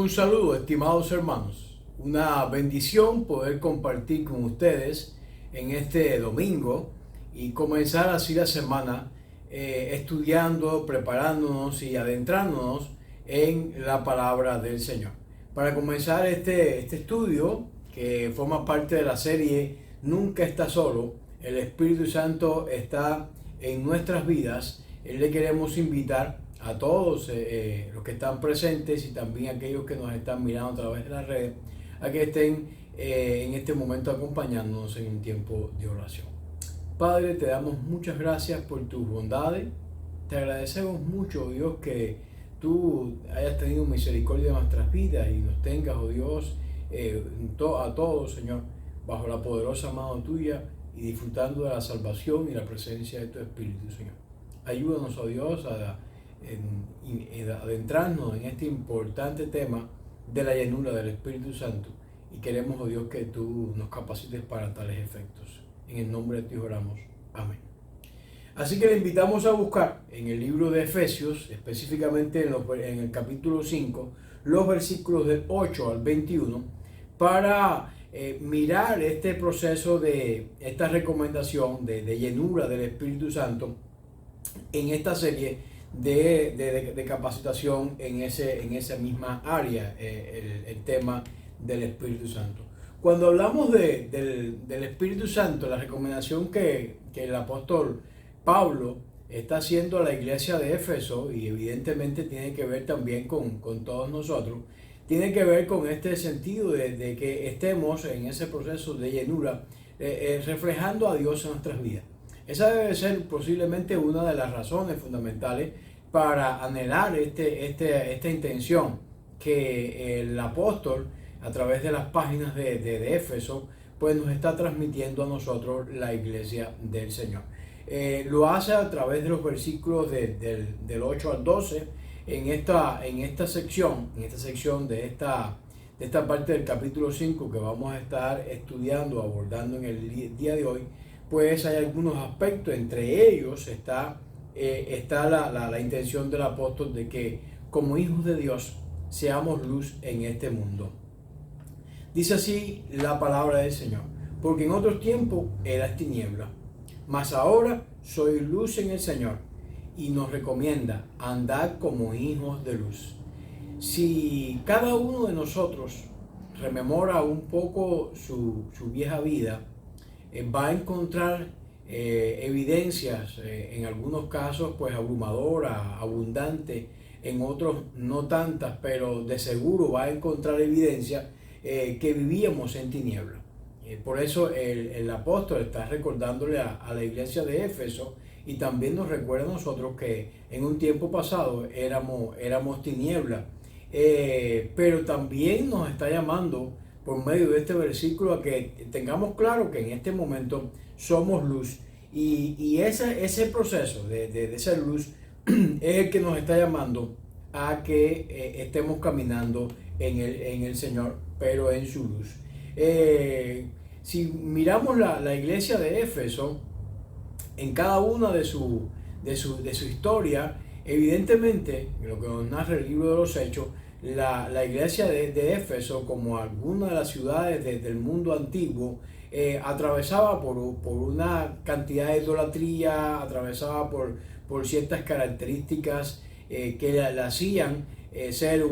Un saludo, estimados hermanos. Una bendición poder compartir con ustedes en este domingo y comenzar así la semana estudiando, preparándonos y adentrándonos en la palabra del Señor. Para comenzar este estudio, que forma parte de la serie Nunca está solo, el Espíritu Santo está en nuestras vidas. Le queremos invitar a todos los que están presentes y también aquellos que nos están mirando a través de las redes a que estén en este momento acompañándonos en un tiempo de oración. Padre, te damos muchas gracias por tus bondades. Te agradecemos mucho, Dios, que tú hayas tenido misericordia de nuestras vidas y nos tengas, oh Dios, a todos, Señor, bajo la poderosa mano tuya y disfrutando de la salvación y la presencia de tu Espíritu, Señor. Ayúdanos, oh Dios, a adentrarnos en este importante tema de la llenura del Espíritu Santo, y queremos, oh Dios, que tú nos capacites para tales efectos. En el nombre de ti oramos. Amén. Así que le invitamos a buscar en el libro de Efesios, específicamente en el capítulo 5, los versículos del 8 al 21, para mirar este proceso de esta recomendación de llenura del Espíritu Santo en esta serie de capacitación en esa misma área, el tema del Espíritu Santo. Cuando hablamos del Espíritu Santo, la recomendación que el apóstol Pablo está haciendo a la iglesia de Éfeso, y evidentemente tiene que ver también con todos nosotros, tiene que ver con este sentido de que estemos en ese proceso de llenura, reflejando a Dios en nuestras vidas. Esa debe ser posiblemente una de las razones fundamentales para anhelar esta intención que el apóstol, a través de las páginas de Éfeso, pues nos está transmitiendo a nosotros, la iglesia del Señor. Lo hace a través de los versículos del 8 al 12, en esta sección de esta parte del capítulo 5 que vamos a estar estudiando, abordando en el día de hoy. Pues hay algunos aspectos, entre ellos está la intención del apóstol de que como hijos de Dios seamos luz en este mundo. Dice así la palabra del Señor: porque en otros tiempos eras tiniebla, mas ahora soy luz en el Señor, y nos recomienda andar como hijos de luz. Si cada uno de nosotros rememora un poco su vieja vida, va a encontrar evidencias, en algunos casos pues abrumadoras, abundantes, en otros no tantas, pero de seguro va a encontrar evidencia que vivíamos en tinieblas. Por eso el apóstol está recordándole a la iglesia de Éfeso, y también nos recuerda a nosotros que en un tiempo pasado éramos tinieblas, pero también nos está llamando por medio de este versículo a que tengamos claro que en este momento somos luz, y ese proceso de ser luz es el que nos está llamando a que estemos caminando en el Señor, pero en su luz. Si miramos la iglesia de Éfeso, en cada una de su historia, evidentemente, lo que nos narra el libro de los Hechos, la iglesia de Éfeso, como alguna de las ciudades del mundo antiguo, atravesaba por una cantidad de idolatría, atravesaba por ciertas características que la hacían ser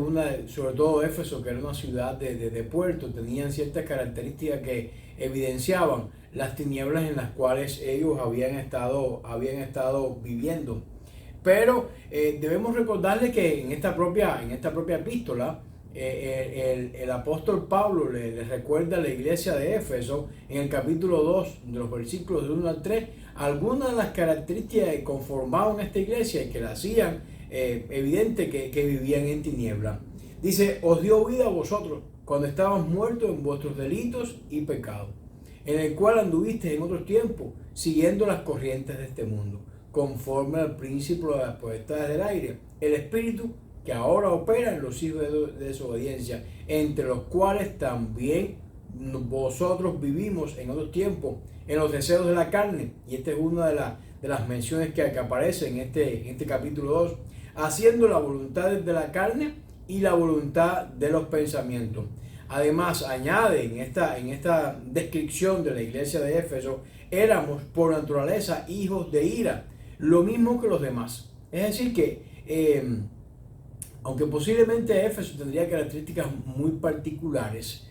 sobre todo Éfeso, que era una ciudad de puerto, tenían ciertas características que evidenciaban las tinieblas en las cuales ellos habían estado viviendo. Pero debemos recordarle que en esta propia epístola, el apóstol Pablo le recuerda a la iglesia de Éfeso, en el capítulo 2, de los versículos del 1 al 3, algunas de las características que conformaban esta iglesia y que la hacían evidente que vivían en tiniebla. Dice: os dio vida a vosotros cuando estabas muertos en vuestros delitos y pecados, en el cual anduvisteis en otros tiempos, siguiendo las corrientes de este mundo, conforme al principio de las potestades del aire, el espíritu que ahora opera en los hijos de desobediencia, entre los cuales también vosotros vivimos en otros tiempos, en los deseos de la carne. Y esta es una de las menciones que aparece en este capítulo 2, haciendo la voluntad de la carne y la voluntad de los pensamientos. Además, añade en esta descripción de la iglesia de Éfeso, éramos por naturaleza hijos de ira, lo mismo que los demás. Es decir que, aunque posiblemente Éfeso tendría características muy particulares,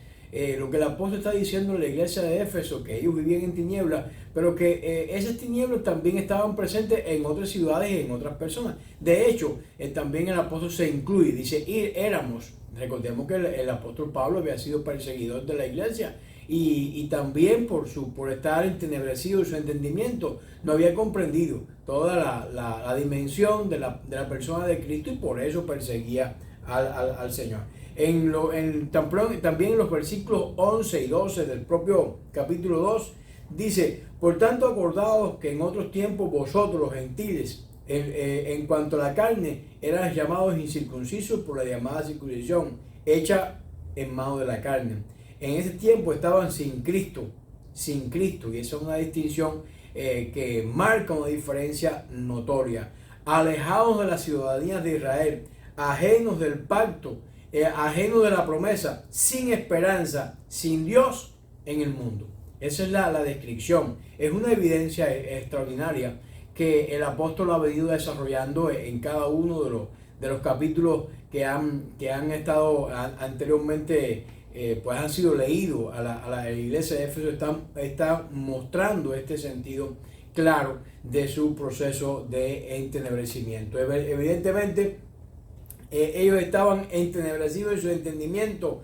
lo que el apóstol está diciendo en la iglesia de Éfeso, que ellos vivían en tinieblas, pero que esas tinieblas también estaban presentes en otras ciudades y en otras personas. De hecho, también el apóstol se incluye, dice, éramos. Recordemos que el apóstol Pablo había sido perseguidor de la iglesia y también por estar entenebrecido en su entendimiento, no había comprendido toda la dimensión de la persona de Cristo y por eso perseguía al Señor. También en los versículos 11 y 12 del propio capítulo 2 dice: por tanto, acordaos que en otros tiempos vosotros los gentiles, en cuanto a la carne, eran llamados incircuncisos por la llamada circuncisión hecha en mano de la carne. En ese tiempo estaban sin Cristo, y esa es una distinción que marca una diferencia notoria, alejados de la ciudadanía de Israel, ajenos del pacto, ajenos de la promesa, sin esperanza, sin Dios en el mundo. Esa es la descripción. Es una evidencia extraordinaria que el apóstol ha venido desarrollando en cada uno de los capítulos que han estado anteriormente, pues han sido leídos a la iglesia de Éfeso. Están mostrando este sentido claro de su proceso de entenebrecimiento. Evidentemente, ellos estaban entenebrecidos en su entendimiento,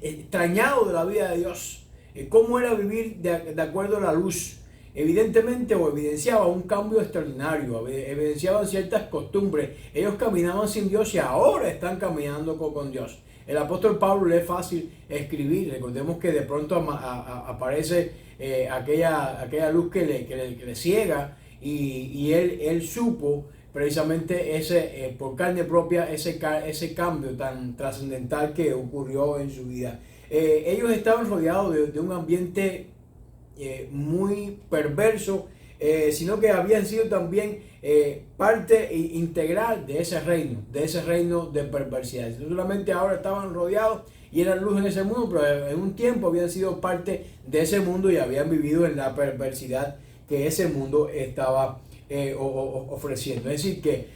extrañados de la vida de Dios. ¿Cómo era vivir de acuerdo a la luz? Evidentemente, o evidenciaba un cambio extraordinario, evidenciaban ciertas costumbres. Ellos caminaban sin Dios y ahora están caminando con Dios. El apóstol Pablo le es fácil escribir. Recordemos que de pronto aparece aquella luz que le ciega y él supo precisamente por carne propia ese cambio tan trascendental que ocurrió en su vida. Ellos estaban rodeados de un ambiente muy perverso, sino que habían sido también parte integral de ese reino de perversidad. No solamente ahora estaban rodeados y eran luz en ese mundo, pero en un tiempo habían sido parte de ese mundo y habían vivido en la perversidad que ese mundo estaba ofreciendo. Es decir que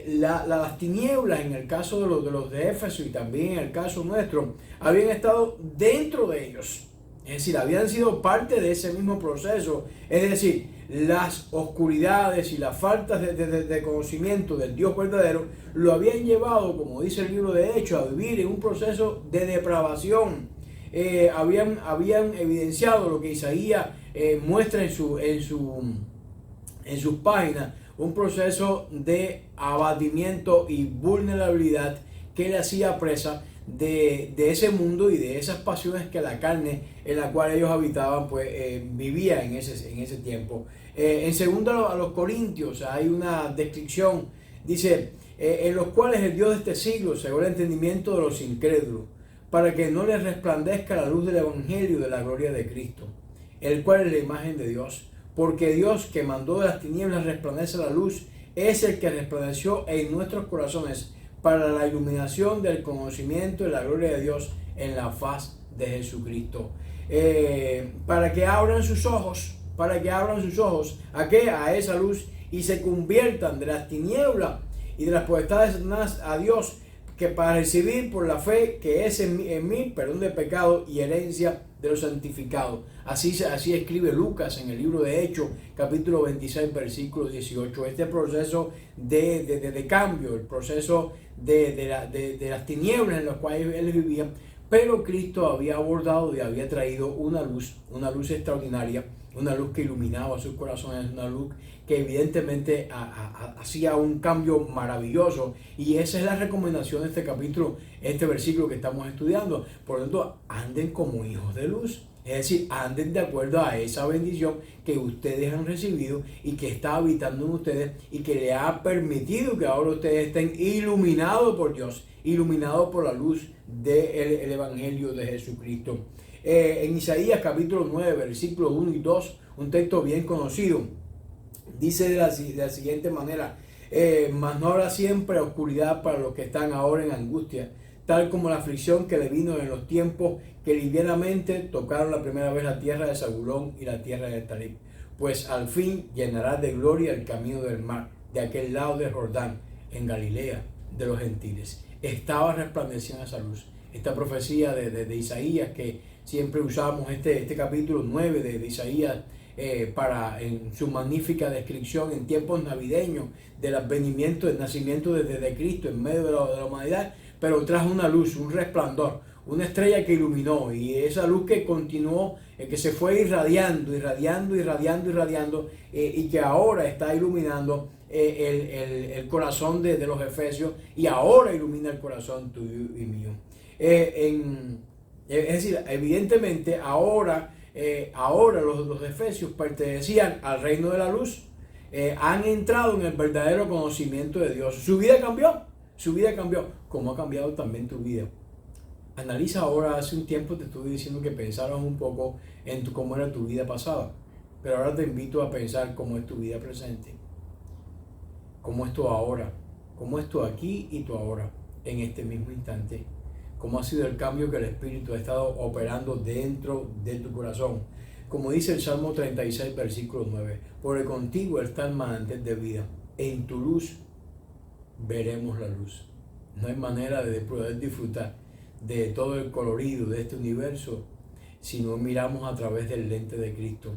las tinieblas, en el caso de los de Éfeso y también en el caso nuestro, habían estado dentro de ellos. Es decir, habían sido parte de ese mismo proceso. Es decir, las oscuridades y las faltas de conocimiento del Dios verdadero lo habían llevado, como dice el libro de Hechos, a vivir en un proceso de depravación. Habían evidenciado lo que Isaías muestra en sus páginas, un proceso de abatimiento y vulnerabilidad que le hacía presa de ese mundo y de esas pasiones que la carne en la cual ellos habitaban pues vivía en ese tiempo. En segundo a los Corintios hay una descripción, dice, en los cuales el Dios de este siglo cegó el entendimiento de los incrédulos, para que no les resplandezca la luz del evangelio de la gloria de Cristo, el cual es la imagen de Dios. Porque Dios, que mandó de las tinieblas resplandece la luz, es el que resplandeció en nuestros corazones para la iluminación del conocimiento de la gloria de Dios en la faz de Jesucristo. Para que abran sus ojos, ¿a qué? A esa luz, y se conviertan de las tinieblas y de las potestades de Satanás a Dios, que para recibir por la fe que es en mí perdón de pecado y herencia de los santificados. Así escribe Lucas en el libro de Hechos, capítulo 26, versículo 18. Este proceso de cambio, el proceso de las tinieblas en las cuales él vivía, pero Cristo había abordado y había traído una luz extraordinaria, una luz que iluminaba sus corazones, una luz que evidentemente hacía un cambio maravilloso. Y esa es la recomendación de este capítulo, este versículo que estamos estudiando. Por lo tanto, anden como hijos de luz. Es decir, anden de acuerdo a esa bendición que ustedes han recibido y que está habitando en ustedes y que le ha permitido que ahora ustedes estén iluminados por Dios, iluminados por la luz del Evangelio de Jesucristo. En Isaías capítulo 9, versículos 1 y 2, un texto bien conocido, dice de la siguiente manera: mas no habrá siempre oscuridad para los que están ahora en angustia, tal como la aflicción que le vino en los tiempos que livianamente tocaron la primera vez la tierra de Zabulón y la tierra de Neftalí. Pues al fin llenará de gloria el camino del mar, de aquel lado del Jordán, en Galilea de los gentiles. Estaba resplandeciendo esa luz. Esta profecía de Isaías, que siempre usamos este capítulo 9 de Isaías en su magnífica descripción en tiempos navideños del advenimiento, del nacimiento de Cristo en medio de la humanidad, pero trajo una luz, un resplandor, una estrella que iluminó, y esa luz que continuó, que se fue irradiando y que ahora está iluminando el corazón de los efesios, y ahora ilumina el corazón tuyo y mío. Es decir, evidentemente ahora los efesios pertenecían al reino de la luz, han entrado en el verdadero conocimiento de Dios. Su vida cambió. ¿Cómo ha cambiado también tu vida? Analiza ahora. Hace un tiempo te estuve diciendo que pensaras un poco en cómo era tu vida pasada, pero ahora te invito a pensar cómo es tu vida presente, cómo es tu ahora, cómo es tu aquí y tu ahora, en este mismo instante. Cómo ha sido el cambio que el Espíritu ha estado operando dentro de tu corazón. Como dice el Salmo 36, versículo 9, porque contigo está el manantial de vida, en tu luz veremos la luz. No hay manera de poder disfrutar de todo el colorido de este universo si no miramos a través del lente de Cristo,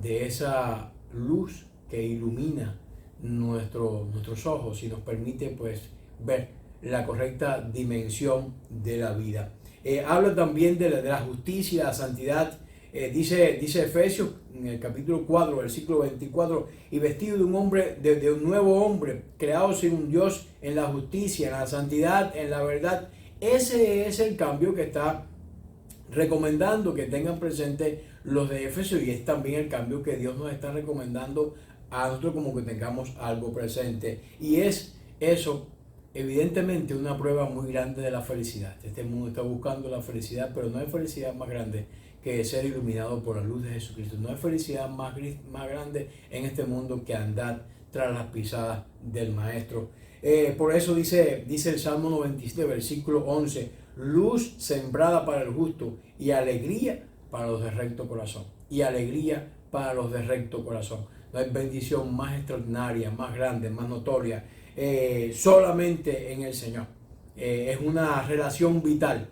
de esa luz que ilumina nuestros ojos y nos permite pues ver la correcta dimensión de la vida. Habla también de la justicia, la santidad. Dice Efesios en el capítulo 4, versículo 24, y vestido de un hombre, de un nuevo hombre, creado según Dios en la justicia, en la santidad, en la verdad. Ese es el cambio que está recomendando que tengan presente los de Efesios, y es también el cambio que Dios nos está recomendando a nosotros, como que tengamos algo presente. Y es eso, evidentemente, una prueba muy grande de la felicidad. Este mundo está buscando la felicidad, pero no hay felicidad más grande que ser iluminado por la luz de Jesucristo. No hay felicidad más grande en este mundo que andar tras las pisadas del Maestro. Por eso dice el Salmo 97, versículo 11, luz sembrada para el justo y alegría para los de recto corazón. Y alegría para los de recto corazón. No hay bendición más extraordinaria, más grande, más notoria, solamente en el Señor. Es una relación vital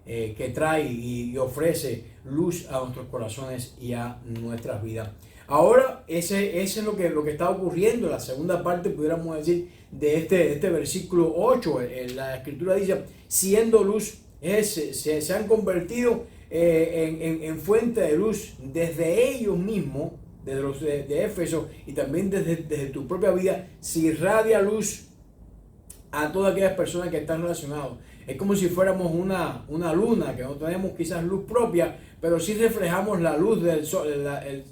que trae y ofrece luz a nuestros corazones y a nuestras vidas. Ahora, ese es lo que está ocurriendo. La segunda parte, pudiéramos decir, de este versículo 8. La Escritura dice, siendo luz, se han convertido en fuente de luz desde ellos mismos, desde los de Éfeso, y también desde tu propia vida, se irradia luz a todas aquellas personas que están relacionadas. Es como si fuéramos una luna, que no tenemos quizás luz propia, pero sí reflejamos la luz del sol.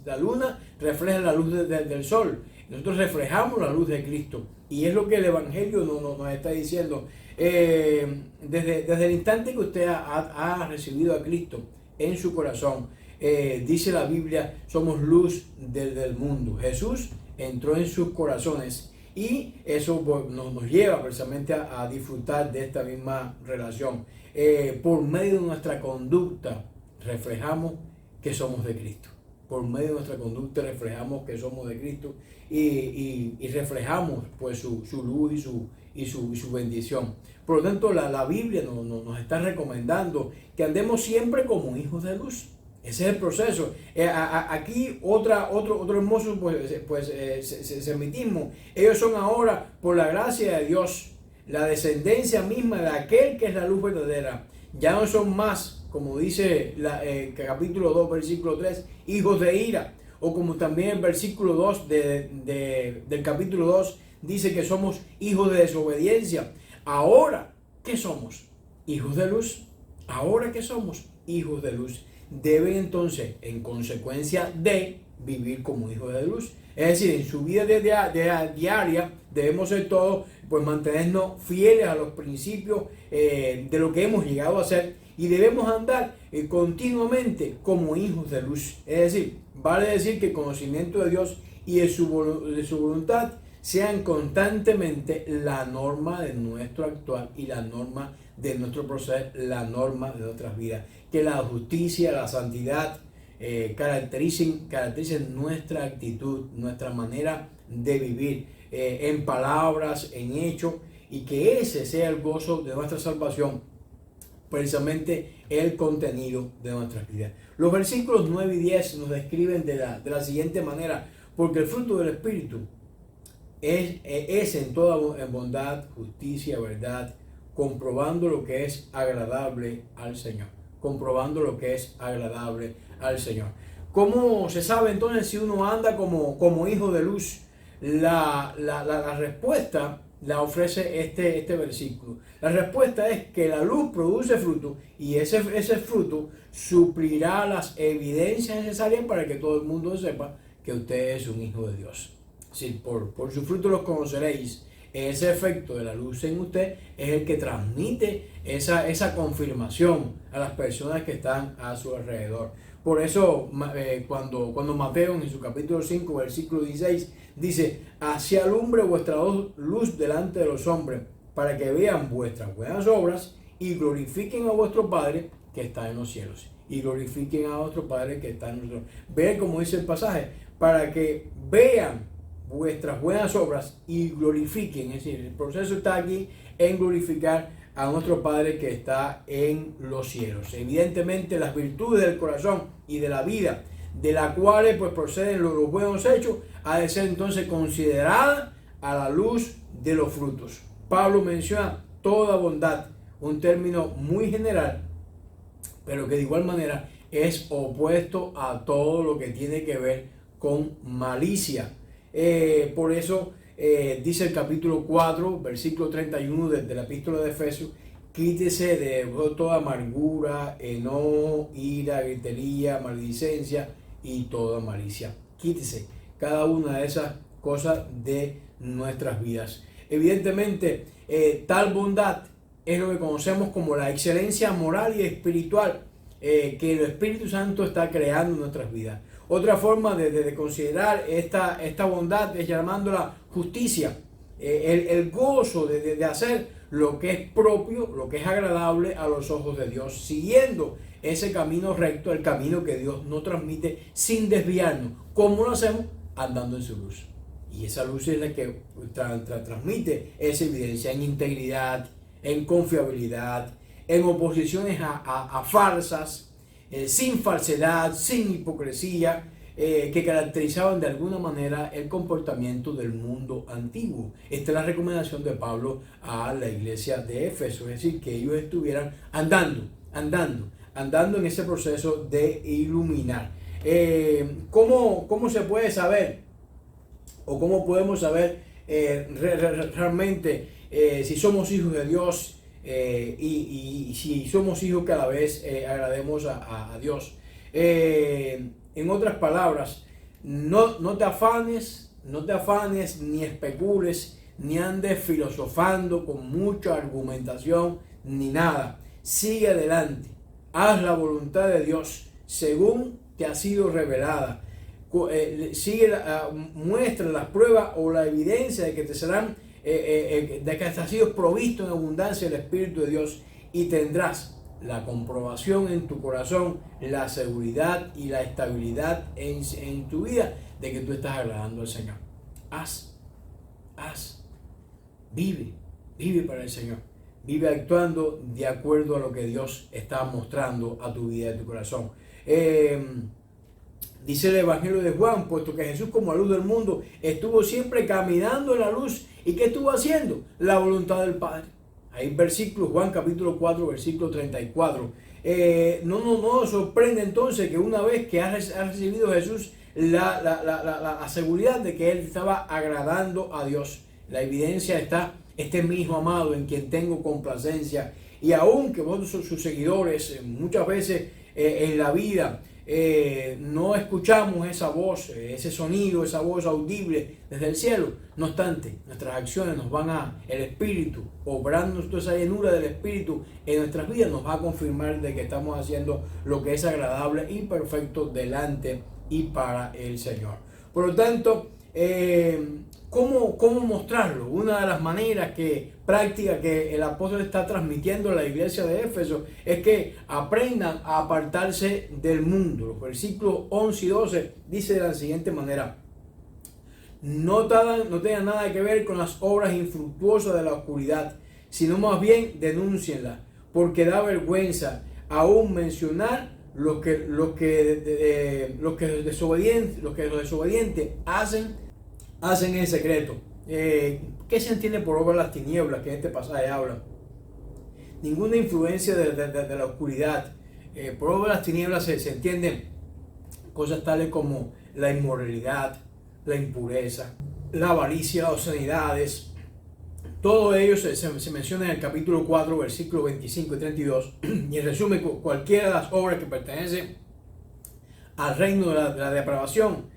La luna refleja la luz del sol. Nosotros reflejamos la luz de Cristo. Y es lo que el Evangelio nos está diciendo. Desde el instante que usted ha recibido a Cristo en su corazón, dice la Biblia, somos luz del mundo. Jesús entró en sus corazones. Y eso nos lleva precisamente a disfrutar de esta misma relación. Por medio de nuestra conducta reflejamos que somos de Cristo. Por medio de nuestra conducta reflejamos que somos de Cristo y reflejamos pues su luz y su bendición. Por lo tanto, la Biblia nos está recomendando que andemos siempre como hijos de luz. Ese es el proceso. Aquí otro hermoso semitismo. Ellos son ahora, por la gracia de Dios, la descendencia misma de aquel que es la luz verdadera. Ya no son más, como dice capítulo 2, versículo 3, hijos de ira. O como también el versículo 2 del capítulo 2 dice que somos hijos de desobediencia. Ahora, ¿qué somos? Hijos de luz. Ahora, ¿qué somos? Hijos de luz. Deben entonces, en consecuencia de vivir como hijos de luz. Es decir, en su vida diaria debemos ser todos, pues mantenernos fieles a los principios de lo que hemos llegado a ser, y debemos andar continuamente como hijos de luz. Es decir, vale decir que el conocimiento de Dios y de su voluntad sean constantemente la norma de nuestro actuar y la norma de nuestro proceder, la norma de nuestras vidas. Que la justicia, la santidad caractericen nuestra actitud, nuestra manera de vivir, en palabras, en hechos, y que ese sea el gozo de nuestra salvación, precisamente el contenido de nuestras vidas. Los versículos 9 y 10 nos describen de la siguiente manera: porque el fruto del Espíritu es en toda en bondad, justicia, verdad, comprobando lo que es agradable al Señor. Comprobando lo que es agradable al Señor. ¿Cómo se sabe entonces si uno anda como hijo de luz? La respuesta la ofrece este versículo. La respuesta es que la luz produce fruto, y ese fruto suplirá las evidencias necesarias para que todo el mundo sepa que usted es un hijo de Dios. Si por su fruto los conoceréis. Ese efecto de la luz en usted es el que transmite esa confirmación a las personas que están a su alrededor. Por eso cuando Mateo en su capítulo 5 versículo 16 dice: así alumbre vuestra luz delante de los hombres, para que vean vuestras buenas obras y glorifiquen a vuestro Padre que está en los cielos. Y glorifiquen a vuestro Padre que está en los cielos. Vean como dice el pasaje: para que vean vuestras buenas obras y glorifiquen. Es decir, el proceso está aquí en glorificar a nuestro Padre que está en los cielos. Evidentemente, las virtudes del corazón y de la vida, de la cuales pues proceden los buenos hechos, ha de ser entonces considerada a la luz de los frutos. Pablo menciona toda bondad, un término muy general, pero que de igual manera es opuesto a todo lo que tiene que ver con malicia. Por eso dice el capítulo 4, versículo 31 de la epístola de Efesios: quítese de toda amargura, enojo, ira, gritería, maledicencia y toda malicia. Quítese cada una de esas cosas de nuestras vidas. Evidentemente, tal bondad es lo que conocemos como la excelencia moral y espiritual que el Espíritu Santo está creando en nuestras vidas. Otra forma de considerar esta bondad es llamándola justicia, el gozo de hacer lo que es propio, lo que es agradable a los ojos de Dios, siguiendo ese camino recto, el camino que Dios nos transmite sin desviarnos. ¿Cómo lo hacemos? Andando en su luz. Y esa luz es la que transmite esa evidencia en integridad, en confiabilidad, en oposiciones a farsas, sin falsedad, sin hipocresía, que caracterizaban de alguna manera el comportamiento del mundo antiguo. Esta es la recomendación de Pablo a la iglesia de Éfeso, es decir, que ellos estuvieran andando en ese proceso de iluminar. ¿Cómo se puede saber, o cómo podemos saber realmente si somos hijos de Dios? Y si somos hijos que a la vez agrademos a Dios. En otras palabras, no te afanes ni especules, ni andes filosofando con mucha argumentación ni nada. Sigue adelante, haz la voluntad de Dios según te ha sido revelada. Muestra las pruebas o la evidencia de que te serán de que has sido provisto en abundancia del Espíritu de Dios, y tendrás la comprobación en tu corazón, la seguridad y la estabilidad en tu vida de que tú estás agradando al Señor. Vive para el Señor, vive actuando de acuerdo a lo que Dios está mostrando a tu vida y a tu corazón. Dice el Evangelio de Juan: puesto que Jesús, como la luz del mundo, estuvo siempre caminando en la luz. ¿Y qué estuvo haciendo? La voluntad del Padre. Hay versículos, Juan capítulo 4, versículo 34. No nos sorprende entonces que una vez que ha recibido Jesús la seguridad de que Él estaba agradando a Dios. La evidencia está: este es mi Hijo amado en quien tengo complacencia. Y aun que vosotros, sus seguidores, muchas veces en la vida no escuchamos esa voz, ese sonido, esa voz audible desde el cielo. No obstante, nuestras acciones nos van el Espíritu, obrando toda esa llenura del Espíritu en nuestras vidas, nos va a confirmar de que estamos haciendo lo que es agradable y perfecto delante y para el Señor. Por lo tanto, ¿Cómo mostrarlo? Una de las maneras prácticas que el apóstol está transmitiendo a la iglesia de Éfeso es que aprendan a apartarse del mundo. Los versículos 11 y 12 dice de la siguiente manera: no tengan nada que ver con las obras infructuosas de la oscuridad, sino más bien denúncienlas, porque da vergüenza aún mencionar los que los desobedientes hacen en secreto. ¿Qué se entiende por obra de las tinieblas que en este pasaje habla? Ninguna influencia de la oscuridad. Por obra de las tinieblas se entienden cosas tales como la inmoralidad, la impureza, la avaricia, las obscenidades. Todo ello se menciona en el capítulo 4, versículos 25 y 32. Y en resumen, cualquiera de las obras que pertenecen al reino de la depravación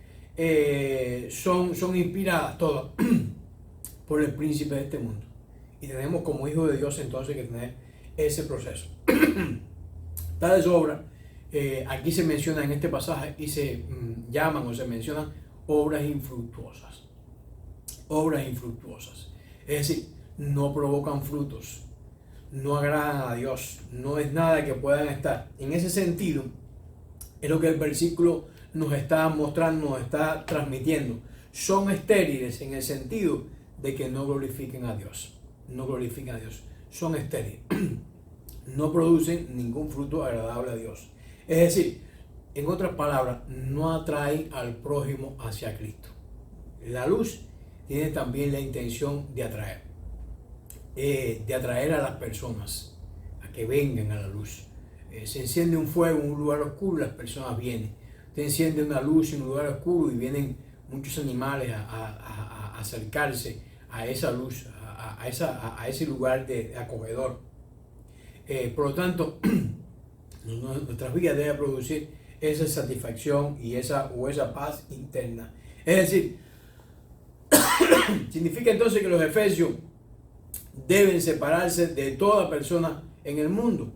son inspiradas todas por el príncipe de este mundo. Y tenemos como hijos de Dios entonces que tener ese proceso. Tales obras aquí se mencionan en este pasaje y se llaman o se mencionan obras infructuosas. Obras infructuosas. Es decir, no provocan frutos, no agradan a Dios, no es nada que puedan estar. En ese sentido, es lo que el versículo nos está mostrando, nos está transmitiendo. Son estériles en el sentido de que no glorifiquen a Dios. No glorifican a Dios. Son estériles. No producen ningún fruto agradable a Dios. Es decir, en otras palabras, no atraen al prójimo hacia Cristo. La luz tiene también la intención de atraer a las personas a que vengan a la luz. Se enciende un fuego en un lugar oscuro, las personas vienen. Usted enciende una luz en un lugar oscuro y vienen muchos animales a acercarse a esa luz, a ese lugar de acogedor. Por lo tanto, nuestras vidas deben producir esa satisfacción y esa paz interna. Es decir, significa entonces que los efesios deben separarse de toda persona en el mundo.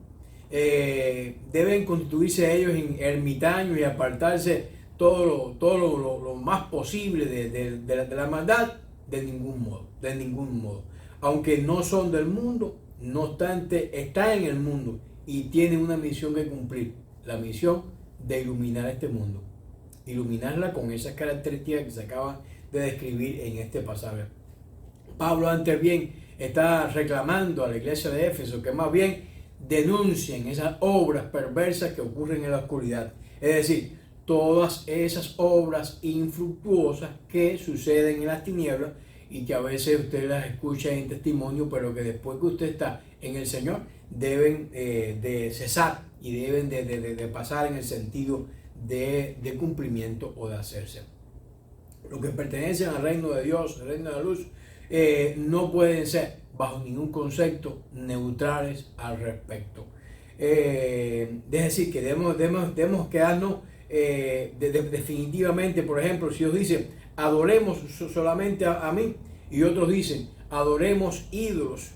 Deben constituirse ellos en ermitaños y apartarse todo lo más posible de la maldad, de ningún modo. Aunque no son del mundo, no obstante, están en el mundo y tienen una misión que cumplir, la misión de iluminar este mundo, iluminarla con esas características que se acaban de describir en este pasaje. Pablo antes bien está reclamando a la iglesia de Éfeso que más bien denuncien esas obras perversas que ocurren en la oscuridad. Es decir, todas esas obras infructuosas que suceden en las tinieblas y que a veces usted las escucha en testimonio, pero que después que usted está en el Señor deben de cesar y deben de pasar en el sentido de cumplimiento o de hacerse. Los que pertenecen al reino de Dios, al reino de la luz, no pueden ser bajo ningún concepto neutrales al respecto. Es decir, que debemos quedarnos definitivamente. Por ejemplo, si Dios dice adoremos solamente a mí y otros dicen adoremos ídolos,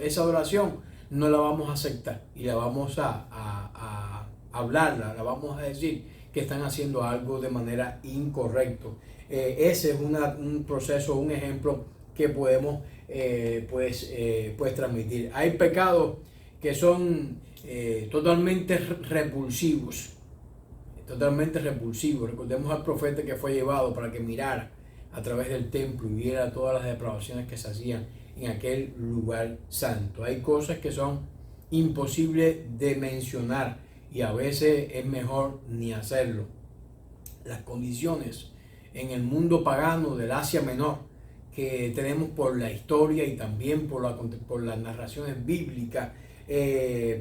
esa adoración no la vamos a aceptar y la vamos a hablarla, la vamos a decir que están haciendo algo de manera incorrecta. Ese es un proceso, un ejemplo que podemos transmitir. Hay pecados que son totalmente repulsivos. Recordemos al profeta que fue llevado para que mirara a través del templo y viera todas las depravaciones que se hacían en aquel lugar santo. Hay cosas que son imposibles de mencionar y a veces es mejor ni hacerlo. Las condiciones en el mundo pagano del Asia Menor que tenemos por la historia y también por las narraciones bíblicas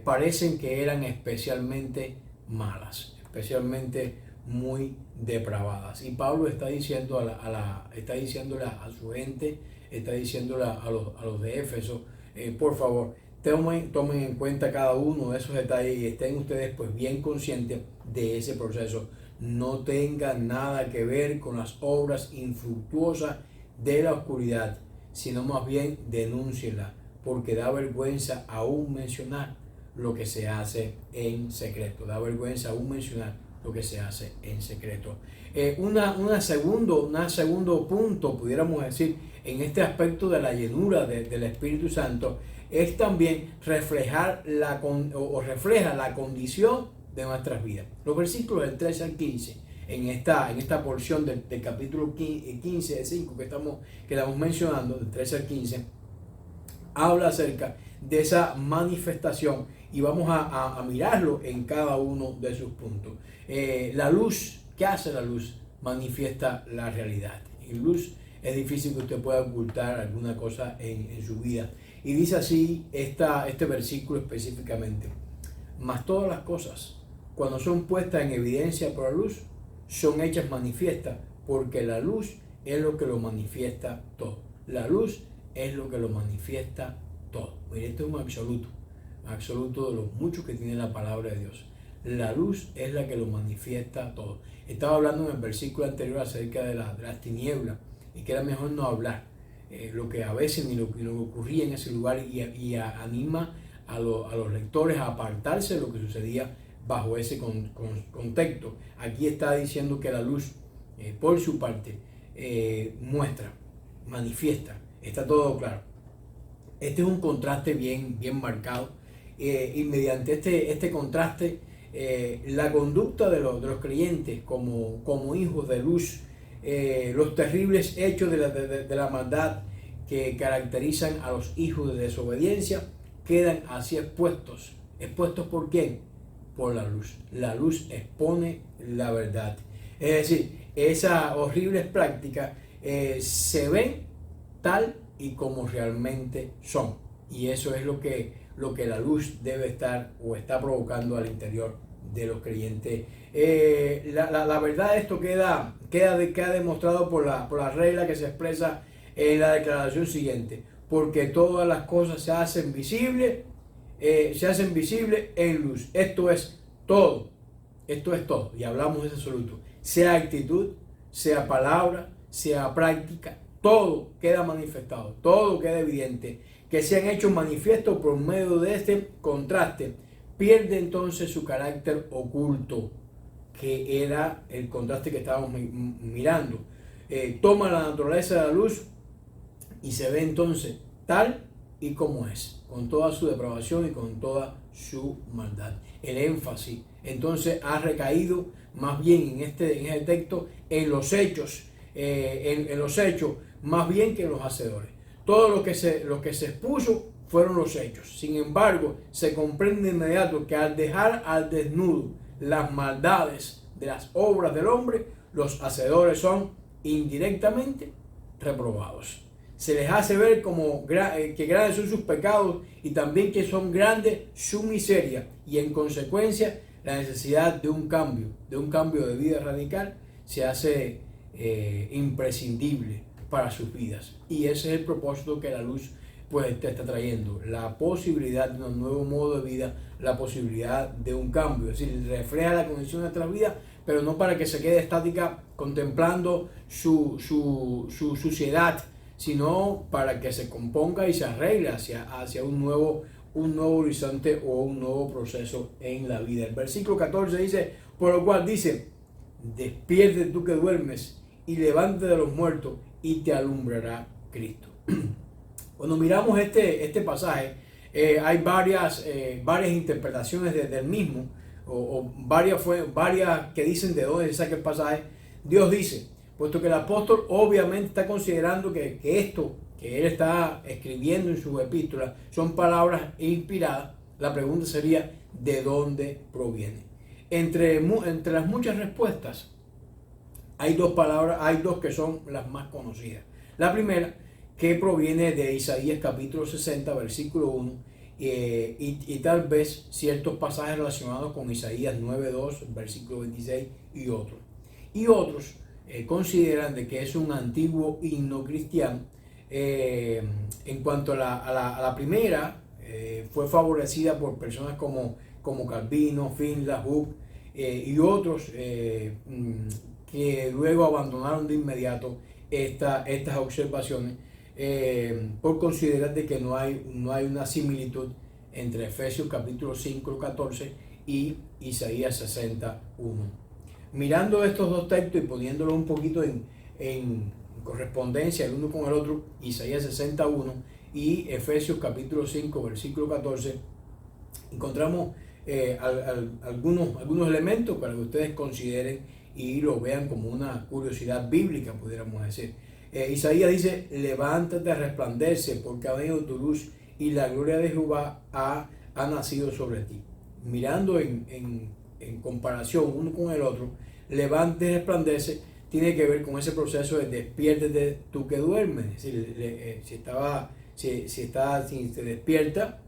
parecen que eran especialmente malas, especialmente muy depravadas. Y Pablo está diciendo está diciéndole a su gente, está diciéndole a los de Éfeso, por favor, tomen en cuenta cada uno de esos detalles y estén ustedes pues bien conscientes de ese proceso. No tengan nada que ver con las obras infructuosas de la oscuridad, sino más bien denúncienla, porque da vergüenza aún mencionar lo que se hace en secreto. Da vergüenza aún mencionar lo que se hace en secreto. Un segundo punto, pudiéramos decir, en este aspecto de la llenura del Espíritu Santo, es también refleja la condición de nuestras vidas. Los versículos del 13 al 15, en esta porción del capítulo 15 de 5 que estamos mencionando, del 13 al 15, habla acerca de esa manifestación y vamos a mirarlo en cada uno de sus puntos. La luz, ¿qué hace la luz? Manifiesta la realidad. En luz es difícil que usted pueda ocultar alguna cosa en su vida. Y dice así este versículo específicamente: mas todas las cosas, cuando son puestas en evidencia por la luz, son hechas manifiestas, porque la luz es lo que lo manifiesta todo. La luz es lo que lo manifiesta todo. Mire, esto es un absoluto de los muchos que tiene la palabra de Dios. La luz es la que lo manifiesta todo. Estaba hablando en el versículo anterior acerca de las tinieblas y que era mejor no hablar lo que a veces ni lo que ocurría en ese lugar y anima a los lectores a apartarse de lo que sucedía bajo ese contexto. Aquí está diciendo que la luz, por su parte, muestra, manifiesta, está todo claro. Este es un contraste bien marcado y mediante este contraste la conducta de los creyentes como hijos de luz, los terribles hechos de la maldad que caracterizan a los hijos de desobediencia quedan así expuestos. ¿Expuestos por quién? Por la luz. La luz expone la verdad. Es decir, esas horribles prácticas se ven tal y como realmente son. Y eso es lo que la luz debe estar o está provocando al interior de los creyentes. La verdad de esto queda demostrado por la regla que se expresa en la declaración siguiente: porque todas las cosas se hacen visibles en luz. Esto es todo. Y hablamos de ese absoluto. Sea actitud, sea palabra, sea práctica, todo queda manifestado, todo queda evidente, que se han hecho manifiestos por medio de este contraste. Pierde entonces su carácter oculto, que era el contraste que estábamos mirando. Toma la naturaleza de la luz y se ve entonces tal y como es, con toda su depravación y con toda su maldad. El énfasis entonces ha recaído más bien en este texto en los hechos, en los hechos más bien que en los hacedores. Todo lo que se expuso fueron los hechos. Sin embargo, se comprende de inmediato que al dejar al desnudo las maldades de las obras del hombre, los hacedores son indirectamente reprobados. Se les hace ver que grandes son sus pecados y también que son grandes su miseria, y en consecuencia la necesidad de un cambio de vida radical se hace imprescindible para sus vidas. Y ese es el propósito que la luz pues te está trayendo: la posibilidad de un nuevo modo de vida, la posibilidad de un cambio. Es decir, refleja la condición de nuestras vidas, pero no para que se quede estática contemplando su suciedad, sino para que se componga y se arregle hacia un nuevo horizonte o un nuevo proceso en la vida. El versículo 14 dice: por lo cual dice, despierte tú que duermes y levántate de los muertos y te alumbrará Cristo. Cuando miramos este pasaje, hay varias interpretaciones del mismo, o varias que dicen de dónde se saca el pasaje. Dios dice, puesto que el apóstol obviamente está considerando que esto que él está escribiendo en su epístola son palabras inspiradas, la pregunta sería: ¿de dónde proviene? Entre las muchas respuestas, hay dos que son las más conocidas. La primera, que proviene de Isaías capítulo 60, versículo 1, y tal vez ciertos pasajes relacionados con Isaías 9.2, versículo 26 y otros. Y otros consideran de que es un antiguo himno cristiano. En cuanto a la primera, fue favorecida por personas como Calvino, Finlay, Hooke y otros que luego abandonaron de inmediato estas observaciones por considerar de que no hay una similitud entre Efesios capítulo 5, 14 y Isaías 61. mirando estos dos textos y poniéndolos un poquito en correspondencia el uno con el otro, Isaías 61 y Efesios capítulo 5, versículo 14, encontramos algunos elementos para que ustedes consideren y lo vean como una curiosidad bíblica, pudiéramos decir. Isaías dice: levántate, resplandece, porque ha venido tu luz y la gloria de Jehová ha nacido sobre ti. Mirando en comparación uno con el otro, levántate y resplandece tiene que ver con ese proceso de despiértate tú que duermes. Es decir, si se despierta,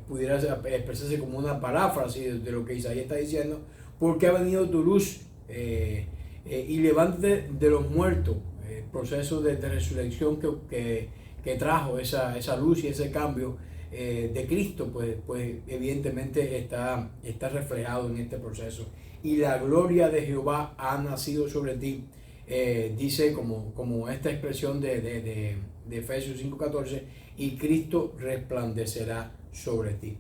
pudiera expresarse como una paráfrasis de lo que Isaías está diciendo, porque ha venido tu luz, y levántate de los muertos. El proceso de resurrección que trajo esa luz y ese cambio de Cristo, pues evidentemente está reflejado en este proceso. Y la gloria de Jehová ha nacido sobre ti, dice como esta expresión de Efesios 5:14, y Cristo resplandecerá sobre ti.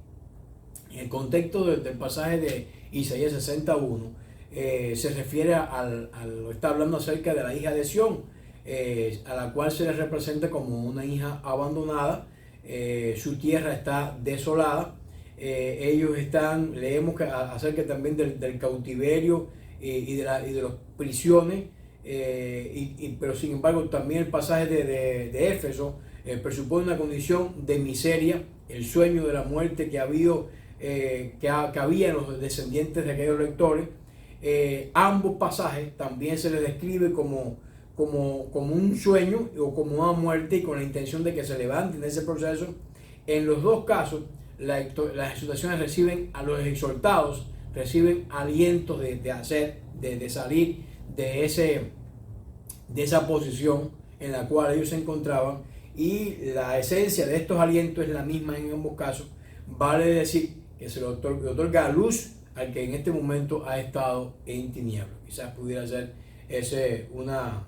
En el contexto del pasaje de Isaías 61, se refiere está hablando acerca de la hija de Sión, a la cual se le representa como una hija abandonada. Su tierra está desolada. Ellos leemos acerca también del cautiverio y de las prisiones, pero sin embargo también el pasaje de Éfeso presupone una condición de miseria, el sueño de la muerte que había en los descendientes de aquellos lectores. Ambos pasajes también se les describe como un sueño o como una muerte, y con la intención de que se levanten de ese proceso. En los dos casos, las exhortaciones a los exhortados reciben alientos de salir de esa posición en la cual ellos se encontraban, y la esencia de estos alientos es la misma en ambos casos. Vale decir que se le otorga luz al que en este momento ha estado en tinieblas. Quizás pudiera ser una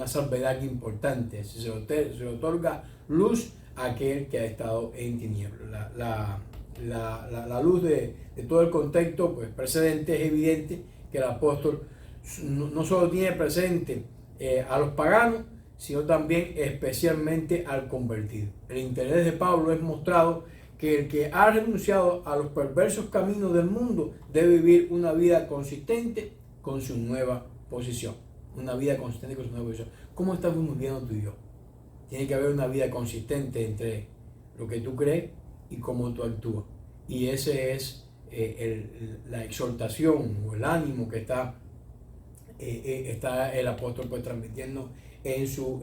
salvedad importante. Si se le otorga luz a aquel que ha estado en tinieblas. La luz de todo el contexto pues precedente es evidente que el apóstol no solo tiene presente a los paganos, sino también especialmente al convertido. El interés de Pablo es mostrado que el que ha renunciado a los perversos caminos del mundo debe vivir una vida consistente con su nueva posición. Una vida consistente con su nueva posición. ¿Cómo estamos viviendo tú y yo? Tiene que haber una vida consistente entre lo que tú crees y cómo tú actúas. Y ese es la exhortación o el ánimo que está el apóstol pues transmitiendo en su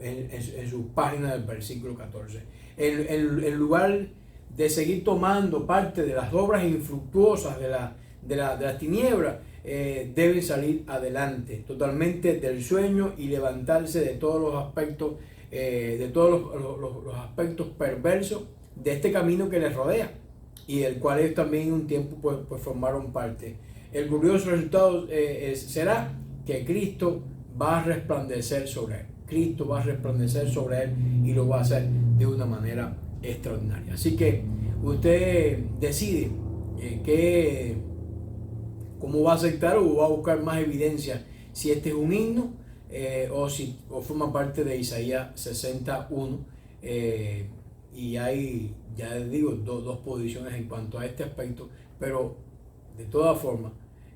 página del versículo 14. En lugar de seguir tomando parte de las obras infructuosas de las tinieblas, deben salir adelante totalmente del sueño y levantarse de todos los aspectos, los aspectos perversos de este camino que les rodea y del cual ellos también en un tiempo pues formaron parte. El curioso resultado será que Cristo va a resplandecer sobre él. Cristo va a resplandecer sobre él y lo va a hacer de una manera extraordinaria. Así que usted decide cómo va a aceptar o va a buscar más evidencia, si este es un himno o forma parte de Isaías 61. Y hay, ya digo, dos posiciones en cuanto a este aspecto, pero de todas formas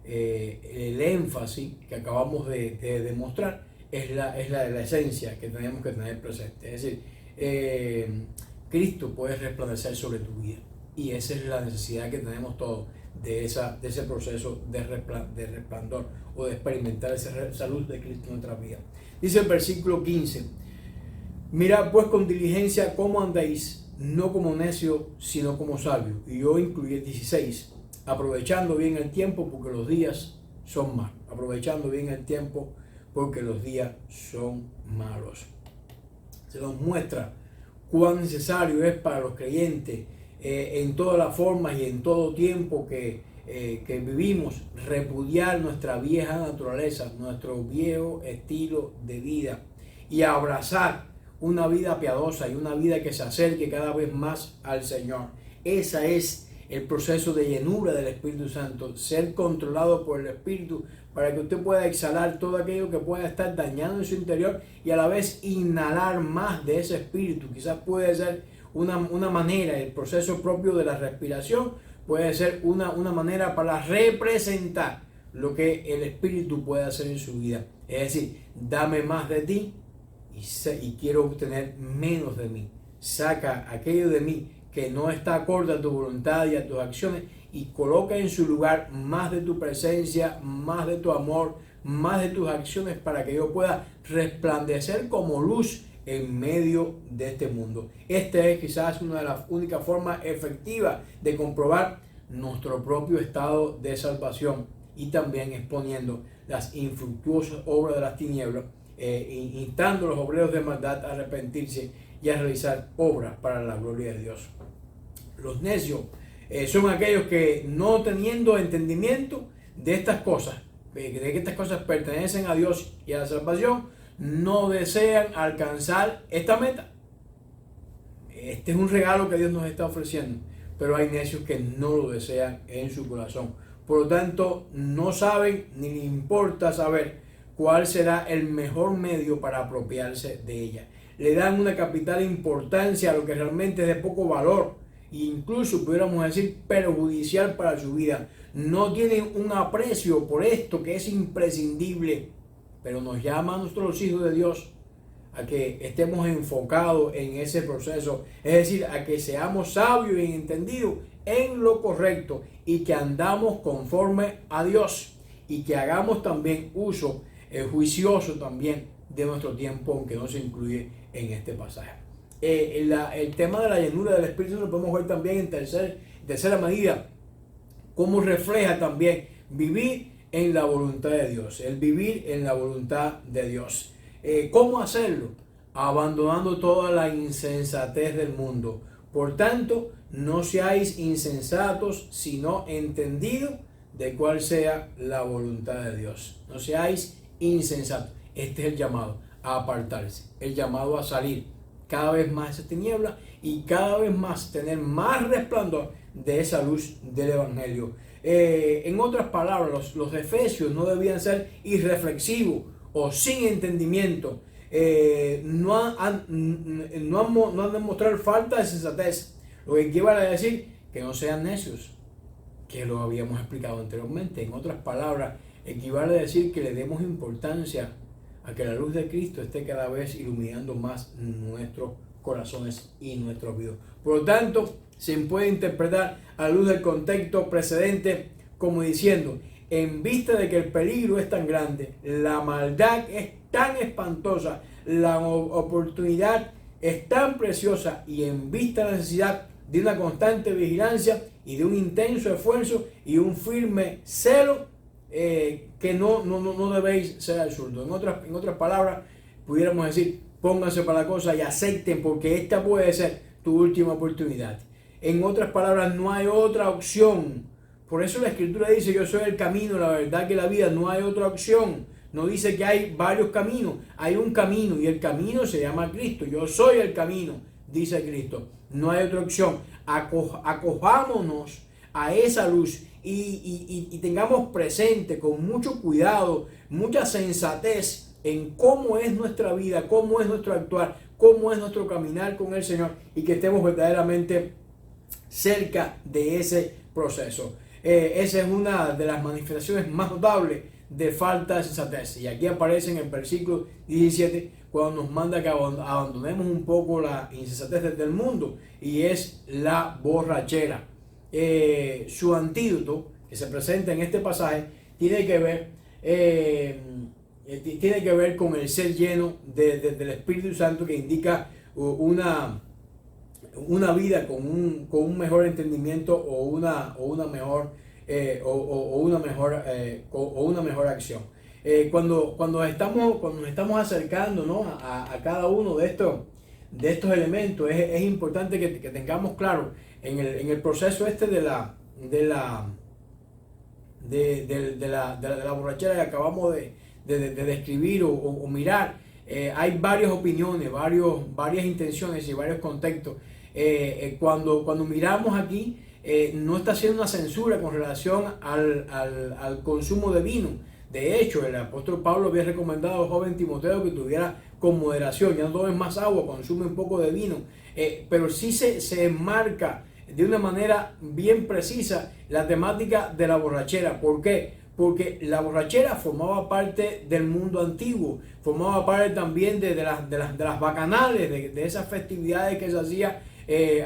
el énfasis que acabamos de demostrar es la esencia que tenemos que tener presente. Es decir, Cristo puede resplandecer sobre tu vida, y esa es la necesidad que tenemos todos de ese proceso de resplandor o de experimentar esa luz de Cristo en nuestra vida. Dice el versículo 15: mirad pues con diligencia cómo andéis, no como necios, sino como sabios. Y yo incluí el 16, aprovechando bien el tiempo porque los días son malos. Aprovechando bien el tiempo porque los días son malos. Se nos muestra cuán necesario es para los creyentes en todas las formas y en todo tiempo que vivimos, repudiar nuestra vieja naturaleza, nuestro viejo estilo de vida, y abrazar una vida piadosa y una vida que se acerque cada vez más al Señor. Esa es el proceso de llenura del Espíritu Santo, ser controlado por el Espíritu para que usted pueda exhalar todo aquello que pueda estar dañando en su interior y a la vez inhalar más de ese Espíritu. Quizás puede ser una manera, el proceso propio de la respiración puede ser una manera para representar lo que el Espíritu puede hacer en su vida. Es decir, dame más de ti y quiero obtener menos de mí. Saca aquello de mí que no está acorde a tu voluntad y a tus acciones y coloca en su lugar más de tu presencia, más de tu amor, más de tus acciones para que yo pueda resplandecer como luz en medio de este mundo. Esta es quizás una de las únicas formas efectivas de comprobar nuestro propio estado de salvación y también exponiendo las infructuosas obras de las tinieblas, instando a los obreros de maldad a arrepentirse y a realizar obras para la gloria de Dios. Los necios son aquellos que no teniendo entendimiento de estas cosas, de que estas cosas pertenecen a Dios y a la salvación, no desean alcanzar esta meta. Este es un regalo que Dios nos está ofreciendo, pero hay necios que no lo desean en su corazón. Por lo tanto, no saben ni les importa saber cuál será el mejor medio para apropiarse de ella. Le dan una capital importancia a lo que realmente es de poco valor, e incluso pudiéramos decir perjudicial para su vida. No tienen un aprecio por esto que es imprescindible, pero nos llama a nosotros los hijos de Dios a que estemos enfocados en ese proceso, es decir, a que seamos sabios y entendidos en lo correcto y que andamos conforme a Dios y que hagamos también uso juicioso también de nuestro tiempo, aunque no se incluye en este pasaje. El tema de la llenura del Espíritu lo podemos ver también en tercera medida, cómo refleja también vivir en la voluntad de Dios, el vivir en la voluntad de Dios. ¿Cómo hacerlo? Abandonando toda la insensatez del mundo. Por tanto, no seáis insensatos, sino entendidos de cuál sea la voluntad de Dios. No seáis insensatos. Este es el llamado a apartarse, el llamado a salir cada vez más de esa tiniebla y cada vez más tener más resplandor de esa luz del Evangelio. En otras palabras, los efesios no debían ser irreflexivos o sin entendimiento. No han de mostrar falta de sensatez, lo que equivale a decir que no sean necios, que lo habíamos explicado anteriormente. En otras palabras, equivale a decir que le demos importancia a que la luz de Cristo esté cada vez iluminando más nuestros corazones y nuestros vidas. Por lo tanto, se puede interpretar a la luz del contexto precedente como diciendo: en vista de que el peligro es tan grande, la maldad es tan espantosa, la oportunidad es tan preciosa y en vista de la necesidad de una constante vigilancia y de un intenso esfuerzo y un firme celo, que no debéis ser absurdos. En otras palabras, pudiéramos decir: pónganse para la cosa y acepten, porque esta puede ser tu última oportunidad. En otras palabras, no hay otra opción. Por eso la Escritura dice: yo soy el camino, la verdad y la vida. No hay otra opción. No dice que hay varios caminos, hay un camino y el camino se llama Cristo. Yo soy el camino, dice Cristo. No hay otra opción. Acojámonos a esa luz y tengamos presente con mucho cuidado, mucha sensatez en cómo es nuestra vida, cómo es nuestro actuar, cómo es nuestro caminar con el Señor y que estemos verdaderamente cerca de ese proceso. Esa es una de las manifestaciones más notables de falta de sensatez. Y aquí aparece en el versículo 17 cuando nos manda que abandonemos un poco la insensatez del mundo, y es la borrachera. Su antídoto que se presenta en este pasaje tiene que ver con el ser lleno del Espíritu Santo, que indica una vida con un mejor entendimiento o una mejor acción. Cuando estamos acercando, ¿no?, a cada uno de estos elementos, es importante que tengamos claro en el proceso de la borrachera que acabamos de describir o mirar. Hay varias opiniones, varias intenciones y varios contextos. Cuando miramos aquí no está haciendo una censura con relación al consumo de vino. De hecho, el apóstol Pablo había recomendado al joven Timoteo que tuviera con moderación, ya no tomes más agua, consume un poco de vino, pero sí se enmarca de una manera bien precisa la temática de la borrachera. ¿Por qué? Porque la borrachera formaba parte del mundo antiguo, formaba parte también de las bacanales, de esas festividades que se hacía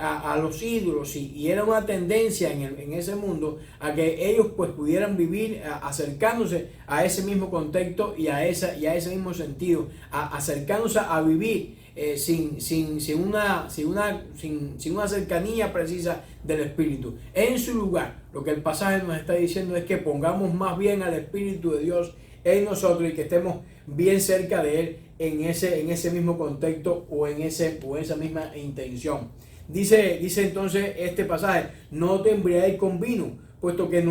a los ídolos, y era una tendencia en ese mundo a que ellos pues pudieran vivir acercándose a ese mismo contexto y a ese mismo sentido, acercándose a vivir sin una cercanía precisa del Espíritu. En su lugar, lo que el pasaje nos está diciendo es que pongamos más bien al Espíritu de Dios en nosotros y que estemos bien cerca de Él en ese mismo contexto o en esa misma intención. Dice entonces este pasaje: no te embriaguéis con vino, puesto que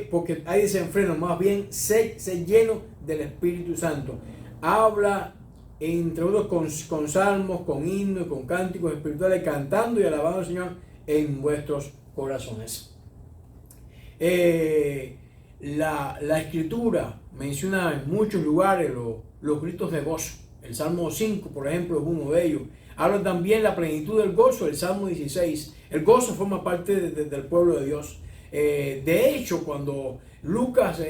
porque hay desenfreno, más bien sé lleno del Espíritu Santo. Habla entre otros con salmos, con himnos, con cánticos espirituales, cantando y alabando al Señor en vuestros corazones. La Escritura menciona en muchos lugares los gritos de gozo. El Salmo 5, por ejemplo, es uno de ellos. Habla también la plenitud del gozo, el Salmo 16. El gozo forma parte del pueblo de Dios. De hecho, cuando Lucas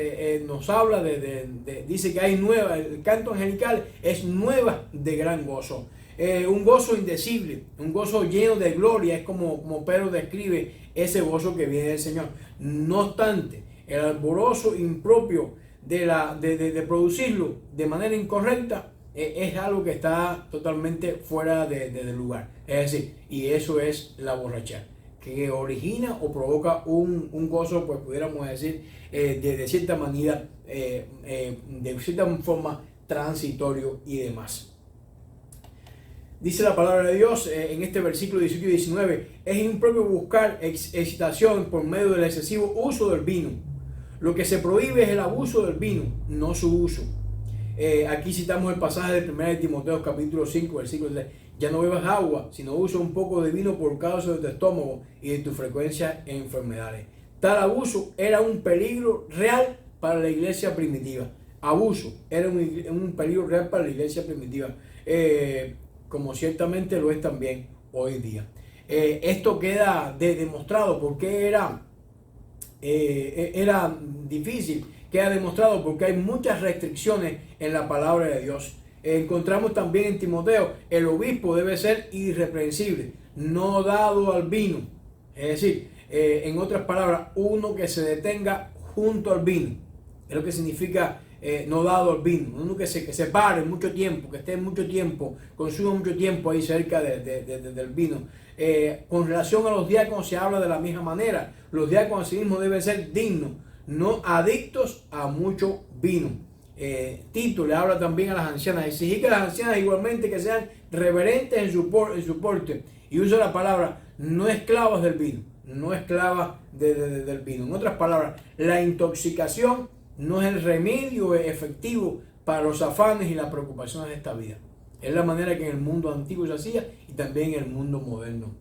nos habla dice que hay nueva, el canto angelical es nueva de gran gozo. Un gozo indecible, un gozo lleno de gloria, es como Pedro describe ese gozo que viene del Señor. No obstante, el alborozo impropio de producirlo de manera incorrecta es algo que está totalmente fuera de lugar. Es decir, y eso es la borrachera, que origina o provoca un gozo, pues pudiéramos decir, de cierta manera, de cierta forma transitorio y demás. Dice la palabra de Dios en este versículo 18 y 19: es impropio buscar excitación por medio del excesivo uso del vino. Lo que se prohíbe es el abuso del vino, no su uso. Aquí citamos el pasaje de 1 Timoteo capítulo 5, versículo 3. Ya no bebas agua, sino usa un poco de vino por causa de tu estómago y de tu frecuencia en enfermedades. Tal abuso era un peligro real para la iglesia primitiva. Abuso era un peligro real para la iglesia primitiva, como ciertamente lo es también hoy día. Esto queda demostrado porque era difícil. Queda demostrado porque hay muchas restricciones en la palabra de Dios. Encontramos también en Timoteo: el obispo debe ser irreprensible, no dado al vino. Es decir, en otras palabras, uno que se detenga junto al vino. Es lo que significa no dado al vino. Uno que se pare mucho tiempo, que esté mucho tiempo, consuma mucho tiempo ahí cerca del vino. Con relación a los diáconos se habla de la misma manera. Los diáconos sí mismos deben ser dignos, no adictos a mucho vino. Tito le habla también a las ancianas: exigir que las ancianas igualmente que sean reverentes en su porte, y usa la palabra no esclavas del vino, no esclavas del vino. En otras palabras, la intoxicación no es el remedio efectivo para los afanes y las preocupaciones de esta vida. Es la manera que en el mundo antiguo se hacía y también en el mundo moderno.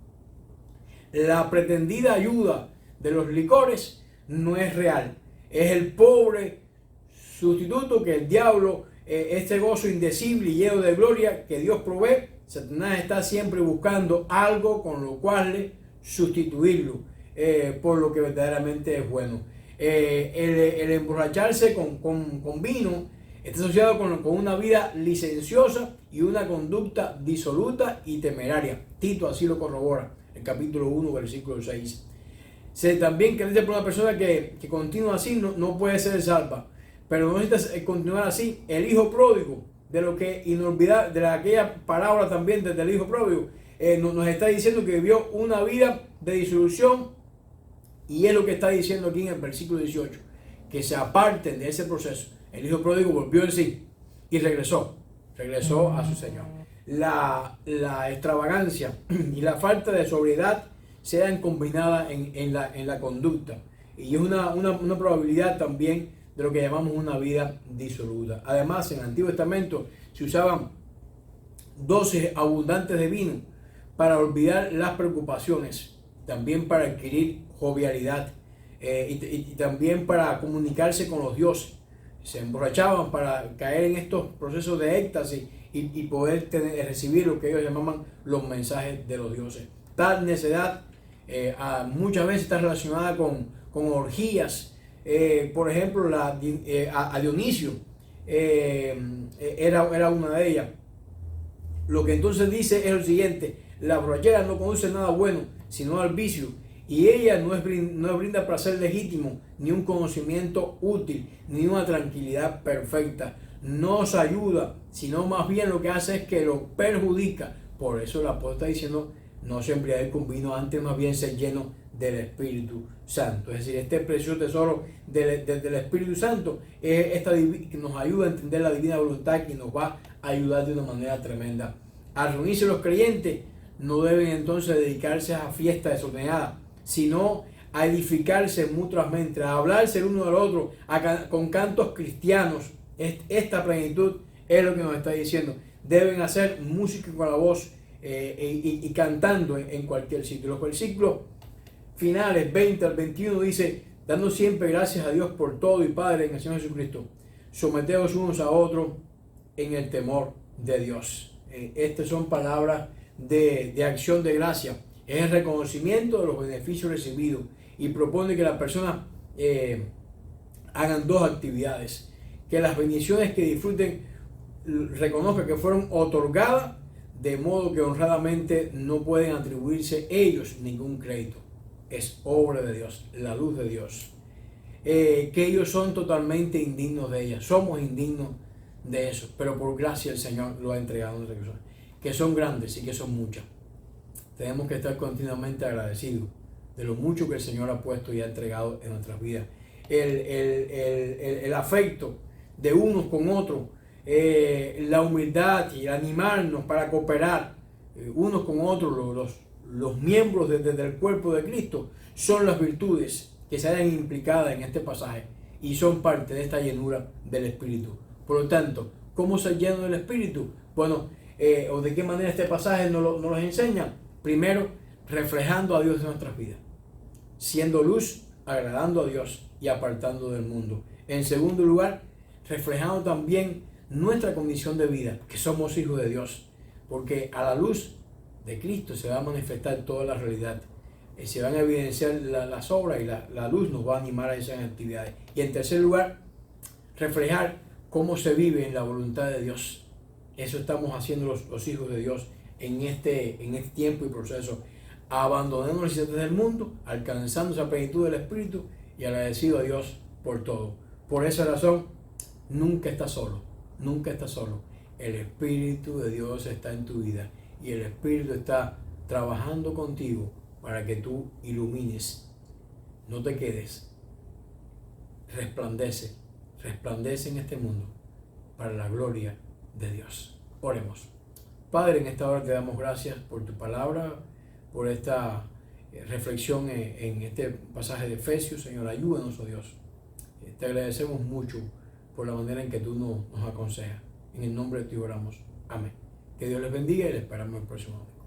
La pretendida ayuda de los licores no es real. Es el pobre sustituto que el diablo, este gozo indecible y lleno de gloria que Dios provee, Satanás está siempre buscando algo con lo cual sustituirlo por lo que verdaderamente es bueno. El emborracharse con vino está asociado con una vida licenciosa y una conducta disoluta y temeraria. Tito así lo corrobora, el capítulo 1, versículo 6. También que por una persona que continúa así no puede ser salva, pero no necesita continuar así. El hijo pródigo, de lo que inolvidable, de aquella parábola también del hijo pródigo, nos está diciendo que vivió una vida de disolución, y es lo que está diciendo aquí en el versículo 18, que se aparten de ese proceso. El hijo pródigo volvió en sí y regresó a su Señor. La extravagancia y la falta de sobriedad sean combinadas en la conducta, y es una probabilidad también de lo que llamamos una vida disoluta. Además, en el Antiguo Testamento se usaban dosis abundantes de vino para olvidar las preocupaciones. también para adquirir jovialidad y también para comunicarse con los dioses. Se emborrachaban para caer en estos procesos de éxtasis y poder recibir lo que ellos llamaban los mensajes de los dioses. Tal necedad muchas veces está relacionada con orgías. Por ejemplo, a Dionisio era una de ellas. Lo que entonces dice es lo siguiente: la borrachera no conduce a nada bueno, sino al vicio, y ella no brinda placer legítimo, ni un conocimiento útil, ni una tranquilidad perfecta. No os ayuda, sino más bien lo que hace es que lo perjudica. Por eso el apóstol está diciendo: no se embriaguéis con vino, antes más bien ser lleno del Espíritu Santo. Es decir, este precioso tesoro del Espíritu Santo es esta que nos ayuda a entender la divina voluntad, que nos va a ayudar de una manera tremenda. Al reunirse los creyentes, no deben entonces dedicarse a fiestas desordenadas, sino a edificarse mutuamente, a hablarse el uno del otro, con cantos cristianos. Esta plenitud es lo que nos está diciendo. Deben hacer música con la voz y cantando en cualquier sitio. Los versículos finales 20 al 21 dice: dando siempre gracias a Dios por todo y Padre en el Señor Jesucristo, someteos unos a otros en el temor de Dios. Estas son palabras de acción de gracia. Es el reconocimiento de los beneficios recibidos y propone que las personas hagan dos actividades: que las bendiciones que disfruten reconozcan que fueron otorgadas, de modo que honradamente no pueden atribuirse ellos ningún crédito. Es obra de Dios, la luz de Dios. Que ellos son totalmente indignos de ella. Somos indignos de eso, pero por gracia el Señor lo ha entregado a nuestras personas, que son grandes y que son muchas. Tenemos que estar continuamente agradecidos de lo mucho que el Señor ha puesto y ha entregado en nuestras vidas. El afecto de unos con otros, la humildad y el animarnos para cooperar unos con otros, los miembros del cuerpo de Cristo, son las virtudes que se hayan implicadas en este pasaje y son parte de esta llenura del Espíritu. Por lo tanto, ¿cómo ser lleno del Espíritu? Bueno, o de qué manera este pasaje nos los enseña. Primero, reflejando a Dios en nuestras vidas, siendo luz, agradando a Dios y apartando del mundo. En segundo lugar, reflejando también nuestra condición de vida, que somos hijos de Dios, porque a la luz de Cristo se va a manifestar toda la realidad. Se van a evidenciar las obras y la luz nos va a animar a esas actividades. Y en tercer lugar, reflejar cómo se vive en la voluntad de Dios. Eso estamos haciendo los hijos de Dios en este tiempo y proceso, abandonando las necesidades del mundo, alcanzando esa plenitud del Espíritu y agradecido a Dios por todo. Por esa razón, nunca estás solo, nunca estás solo. El Espíritu de Dios está en tu vida y el Espíritu está trabajando contigo para que tú ilumines. No te quedes, resplandece en este mundo para la gloria de Dios. Oremos. Padre, en esta hora te damos gracias por tu palabra, por esta reflexión en este pasaje de Efesios. Señor, ayúdanos, oh Dios. Te agradecemos mucho por la manera en que tú nos aconsejas. En el nombre de ti oramos. Amén. Que Dios les bendiga y les esperamos el próximo domingo.